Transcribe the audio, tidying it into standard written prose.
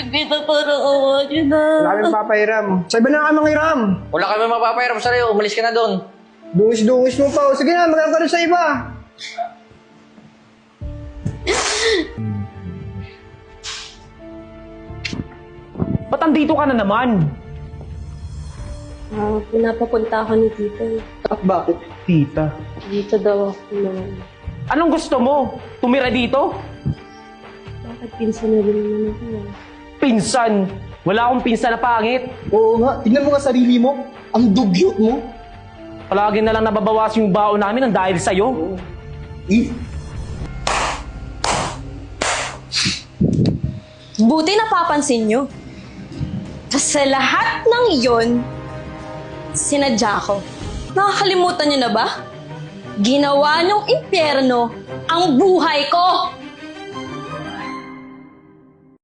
kita para awa niyo na. Wala kami papahiram. Sa iba na kami mangiram. Wala kami mapapahiram sa'yo. Umalis ka na doon. Dungis-dungis mo pa. Sige na, magkakaroon ka rin sa iba. Ba't andito ka na naman? Pinapapunta ako ni tita eh. At bakit? Tita. Dito daw ako naman. Anong gusto mo? Tumira dito? Bakit pinsan na rin naman ako eh? Pinsan. Wala akong pinsan na pangit. Oo nga, tignan mo nga sarili mo. Ang dugyot mo. Palagi na lang nababawas yung baon namin ng dahil sa'yo. Eh, Buti napapansin nyo. Sa lahat ng iyon, sinadya ko. Nakakalimutan nyo na ba? Ginawa nyong impyerno ang buhay ko!